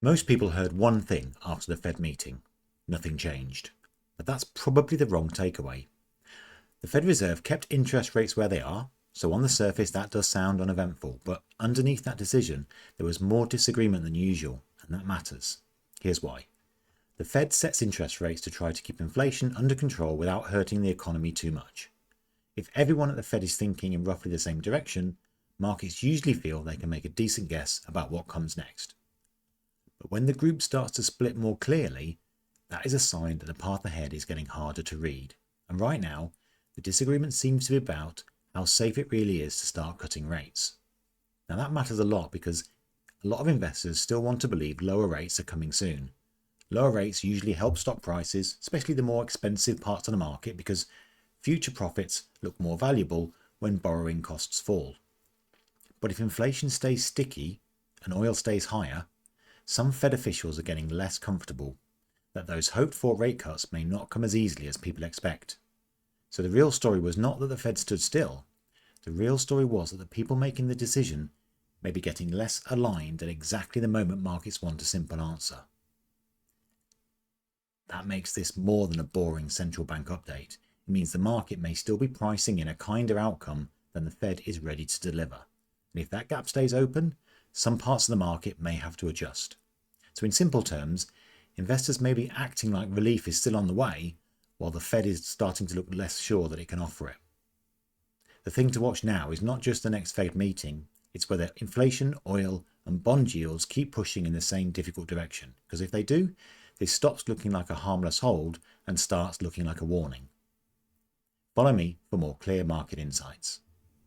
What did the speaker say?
Most people heard one thing after the Fed meeting: nothing changed. But that's probably the wrong takeaway. The Fed Reserve kept interest rates where they are, so on the surface that does sound uneventful, but underneath that decision there was more disagreement than usual, and that matters. Here's why. The Fed sets interest rates to try to keep inflation under control without hurting the economy too much. If everyone at the Fed is thinking in roughly the same direction, markets usually feel they can make a decent guess about what comes next. But when the group starts to split more clearly, that is a sign that the path ahead is getting harder to read. And right now, the disagreement seems to be about how safe it really is to start cutting rates. Now that matters a lot because a lot of investors still want to believe lower rates are coming soon. Lower rates usually help stock prices, especially the more expensive parts of the market, because future profits look more valuable when borrowing costs fall. But if inflation stays sticky and oil stays higher, some Fed officials are getting less comfortable that those hoped for rate cuts may not come as easily as people expect. So the real story was not that the Fed stood still. The real story was that the people making the decision may be getting less aligned at exactly the moment markets want a simple answer. That makes this more than a boring central bank update. It means the market may still be pricing in a kinder outcome than the Fed is ready to deliver. And if that gap stays open, some parts of the market may have to adjust. So in simple terms, investors may be acting like relief is still on the way, while the Fed is starting to look less sure that it can offer it. The thing to watch now is not just the next Fed meeting, it's whether inflation, oil and bond yields keep pushing in the same difficult direction. Because if they do, this stops looking like a harmless hold and starts looking like a warning. Follow me for more clear market insights.